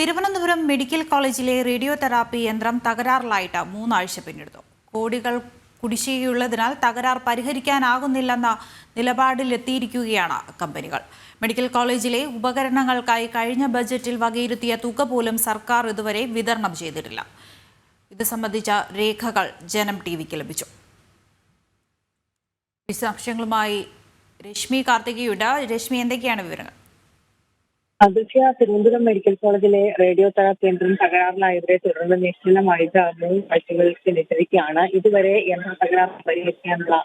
Thiruvananthapuram medical കോളേജിലെ radio therapy യന്ത്രം തകരാറിലായിട്ട് 3 ആഴ്ച പിന്നിടുന്നു. കോടികൾ കുടിശ്ശികയുള്ളതിനാൽ തകരാർ പരിഹരിക്കാനാകുന്നില്ലെന്ന നിലപാടിലെത്തിയിരിക്കുകയാണ് കമ്പനികൾ. മെഡിക്കൽ കോളേജിലെ ഉപകരണങ്ങൾക്കായി കഴിഞ്ഞ ബജറ്റിൽ വകയിരുത്തിയ തുക പോലും സർക്കാർ ഇതുവരെ വിതരണം ചെയ്തിട്ടില്ല. ഇത് സംബന്ധിച്ച രേഖകൾ ജനം ടിവിക്ക് ലഭിച്ചു. വിശദാംശങ്ങളുമായി രശ്മി കാർത്തികയുണ്ട്. രശ്മി, എന്തൊക്കെയാണ് വിവരങ്ങൾ? അധ്യക്ഷ, തിരുവനന്തപുരം മെഡിക്കൽ കോളേജിലെ റേഡിയോ തെറാപ്പി യന്ത്രം തകരാറിലായവരെ തുടർന്ന് നിശ്ചലമായിട്ട് 3 ആഴ്ചകൾക്ക് ലഭിക്കുകയാണ്. ഇതുവരെ യന്ത്ര തകരാർ പരിഹരിക്കാനുള്ള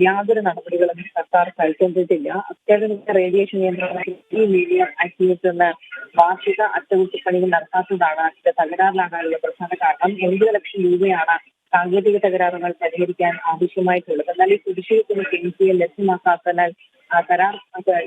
യാതൊരു നടപടികളും സർക്കാർ കൈക്കൊണ്ടിട്ടില്ല. അത്യാധുനിക റേഡിയേഷൻ യന്ത്രങ്ങൾ മീഡിയം ആക്ടിവിറ്റി എന്ന വാർഷിക അറ്റകുറ്റപ്പണികൾ നടത്താത്തതാണ് ഇത് തകരാറിലാകാനുള്ള പ്രധാന കാരണം. 80 ലക്ഷം രൂപയാണ് സാങ്കേതിക തകരാറുകൾ പരിഹരിക്കാൻ ആവശ്യമായിട്ടുള്ളത്. എന്നാൽ ഈ കുടിശ്ശികയ്ക്കുള്ള കെമിക്കൽ ലഭ്യമാക്കാത്തതിനാൽ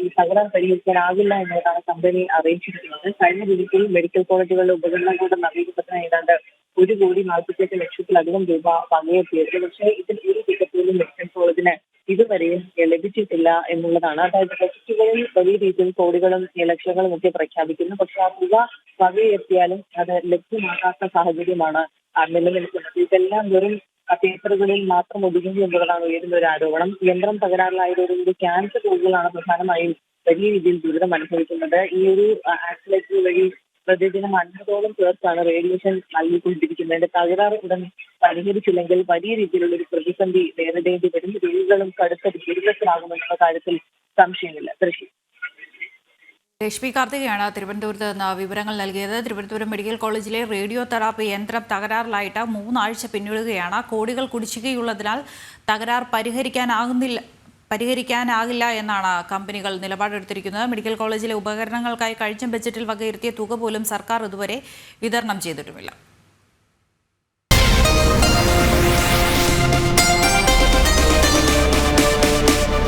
ഈ തകരാർ പരിഹരിക്കാനാകില്ല എന്നതാണ് കമ്പനി അറിയിച്ചിരിക്കുന്നത്. കഴിഞ്ഞ ദിവസത്തിൽ മെഡിക്കൽ കോളേജുകളിലെ ഉപകരണങ്ങളുടെ നവീകരണത്തിന് ഏതാണ്ട് 1,48,00,000 രൂപ വകയെത്തിയത്. പക്ഷേ ഇതിൽ ഒരു തുക പോലും മെഡിക്കൽ കോളേജിന് ഇതുവരെയും ലഭിച്ചിട്ടില്ല എന്നുള്ളതാണ്. അതായത് ബജറ്റുകളിൽ വലിയ രീതിയിൽ കോടികളും ലക്ഷങ്ങളും ഒക്കെ പ്രഖ്യാപിക്കുന്നു. പക്ഷെ ആ തുക വകയെത്തിയാലും അത് ലഭ്യമാകാത്ത സാഹചര്യമാണ് നിലനിൽക്കുന്നത്. ഇതെല്ലാം വെറും പേപ്പറുകളിൽ മാത്രം ഒതുങ്ങി എന്നുള്ളതാണ് ഉയരുന്ന ഒരു ആരോപണം. യന്ത്രം തകരാറിലായതോടുകൂടി ക്യാൻസർ രോഗികളാണ് പ്രധാനമായും വലിയ രീതിയിൽ ദുരിതം അനുഭവിക്കുന്നത്. ഈ ഒരു ആക്സിലേറ്റർ വഴി പ്രതിദിനം 50ഓളം പേർക്കാണ് റേഡിയേഷൻ നൽകിക്കൊണ്ടിരിക്കുന്നത്. തകരാർ ഉടൻ പരിഹരിച്ചില്ലെങ്കിൽ വലിയ രീതിയിലുള്ള ഒരു പ്രതിസന്ധി നേരിടേണ്ടി വരും. രോഗികളും കടുത്ത ദുരിതത്തിലാകുമെന്നുള്ള കാര്യത്തിൽ സംശയമില്ല. രശ്മി കാർത്തികയാണ് തിരുവനന്തപുരത്ത് നിന്ന് വിവരങ്ങൾ നൽകിയത്. തിരുവനന്തപുരം മെഡിക്കൽ കോളേജിലെ റേഡിയോ തെറാപ്പി യന്ത്രം തകരാറിലായിട്ട് 3 ആഴ്ച പിന്നിടുകയാണ്. കോടികൾ കുടിശ്ശികയുള്ളതിനാൽ തകരാർ പരിഹരിക്കാനാകില്ല എന്നാണ് കമ്പനികൾ നിലപാടെടുത്തിരിക്കുന്നത്. മെഡിക്കൽ കോളേജിലെ ഉപകരണങ്ങൾക്കായി കഴിഞ്ഞ ബജറ്റിൽ വകയിരുത്തിയ തുക പോലും സർക്കാർ ഇതുവരെ വിതരണം ചെയ്തിട്ടുമില്ല.